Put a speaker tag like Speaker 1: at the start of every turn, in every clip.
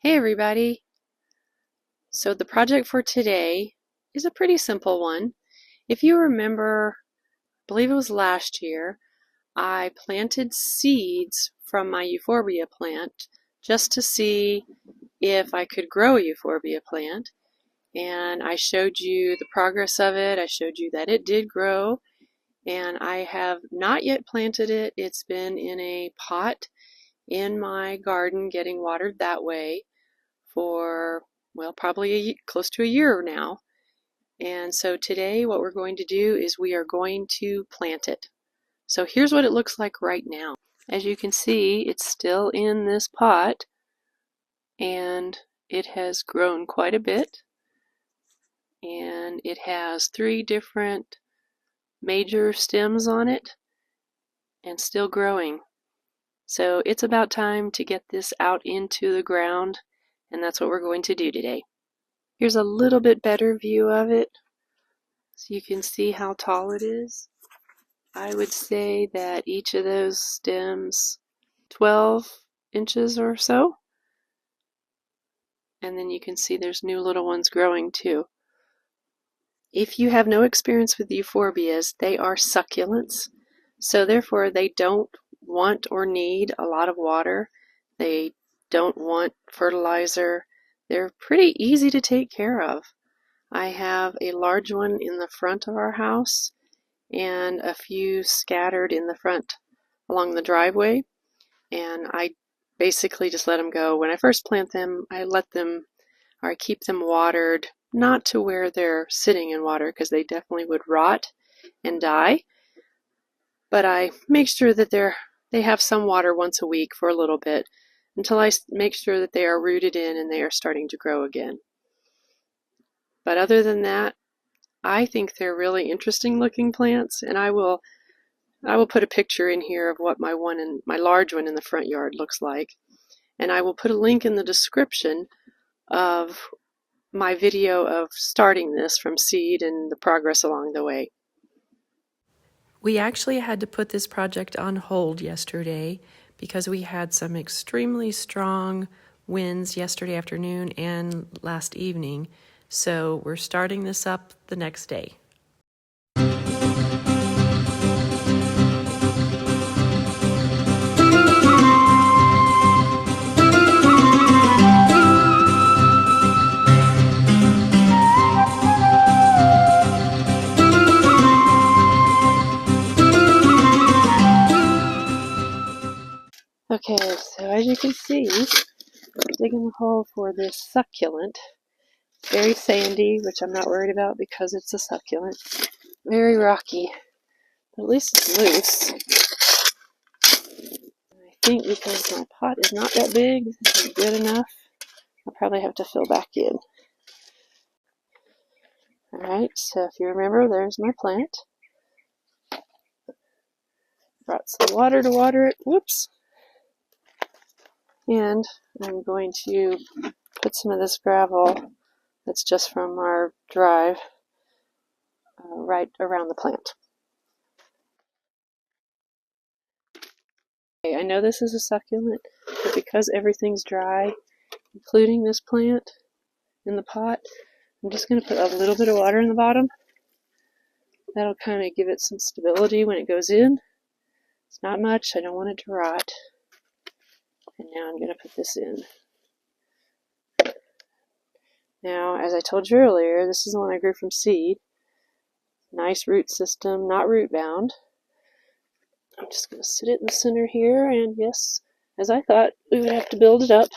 Speaker 1: Hey everybody! So the project for today is a pretty simple one. If you remember, I believe it was last year, I planted seeds from my euphorbia plant just to see if I could grow a euphorbia plant. And I showed you the progress of it. I showed you that it did grow. And I have not yet planted it. It's been in a pot in my garden getting watered that way for, well, probably close to a year now. And so today what we're going to do is we are going to plant it. So here's what it looks like right now. As you can see, it's still in this pot and it has grown quite a bit. And it has 3 different major stems on it and still growing. So it's about time to get this out into the ground, and that's what we're going to do today. Here's a little bit better view of it so you can see how tall it is. I would say that each of those stems 12 inches or so, and then you can see there's new little ones growing too. If you have no experience with euphorbias, they are succulents, so therefore they don't want or need a lot of water. They don't want fertilizer. They're pretty easy to take care of. I have a large one in the front of our house and a few scattered in the front along the driveway, and I basically just let them go. When I first plant them, I keep them watered, not to where they're sitting in water because they definitely would rot and die, but I make sure that they have some water once a week for a little bit until I make sure that they are rooted in and they are starting to grow again. But other than that, I think they're really interesting looking plants, and I will put a picture in here of what my large one in the front yard looks like, and I will put a link in the description of my video of starting this from seed and the progress along the way. We actually had to put this project on hold yesterday because we had some extremely strong winds yesterday afternoon and last evening. So we're starting this up the next day. Okay, so as you can see, digging a hole for this succulent. Very sandy, which I'm not worried about because it's a succulent. Very rocky, but at least it's loose. I think because my pot is not that big, this is good enough. I'll probably have to fill back in. Alright, so if you remember, there's my plant. Brought some water to water it. Whoops. And I'm going to put some of this gravel that's just from our drive right around the plant. Okay, I know this is a succulent, but because everything's dry, including this plant in the pot, I'm just going to put a little bit of water in the bottom. That'll kind of give it some stability when it goes in. It's not much, I don't want it to rot. And now I'm going to put this in. Now, as I told you earlier, this is the one I grew from seed. Nice root system, not root bound. I'm just going to sit it in the center here, and yes, as I thought, we would have to build it up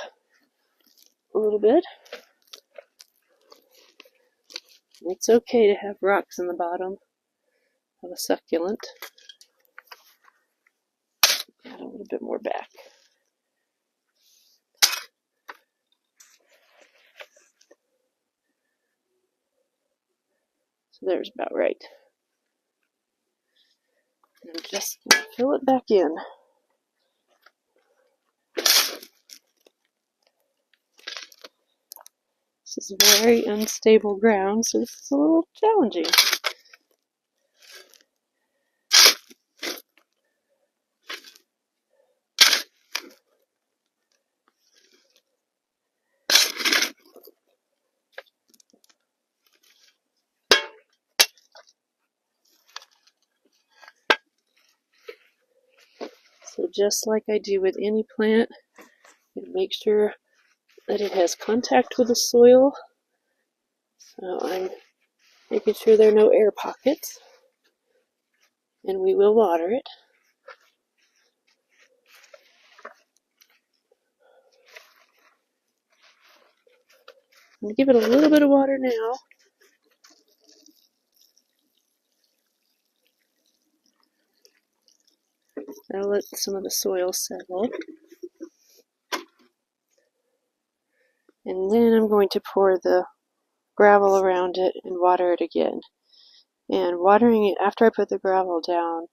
Speaker 1: a little bit. It's okay to have rocks in the bottom of a succulent. Add a little bit more back. So there's about right. And I'm just going to fill it back in. This is very unstable ground, so this is a little challenging. So just like I do with any plant, make sure that it has contact with the soil. So I'm making sure there are no air pockets, and we will water it. I'm going to give it a little bit of water now. That'll let some of the soil settle. And then I'm going to pour the gravel around it and water it again. And watering it after I put the gravel down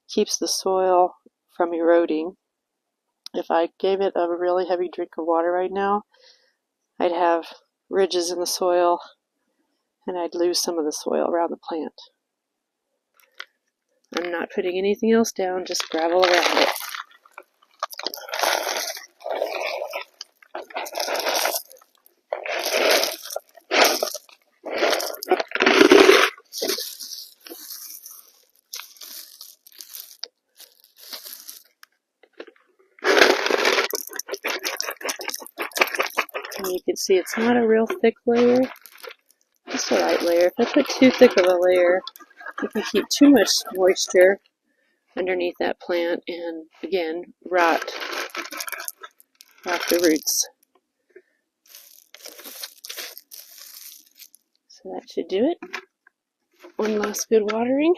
Speaker 1: keeps the soil from eroding. If I gave it a really heavy drink of water right now, I'd have ridges in the soil and I'd lose some of the soil around the plant. I'm not putting anything else down, just gravel around it. And you can see it's not a real thick layer, just a light layer. If I put too thick of a layer, you can keep too much moisture underneath that plant and, again, rot the roots. So that should do it. One last good watering.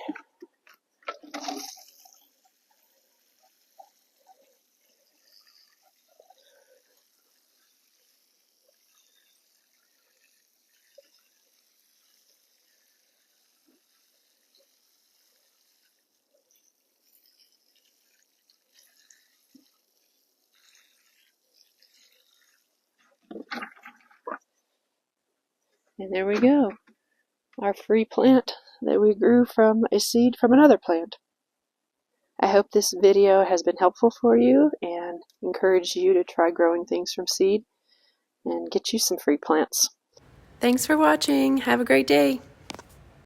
Speaker 1: And there we go. Our free plant that we grew from a seed from another plant. I hope this video has been helpful for you and encourage you to try growing things from seed and get you some free plants. Thanks for watching. Have a great day.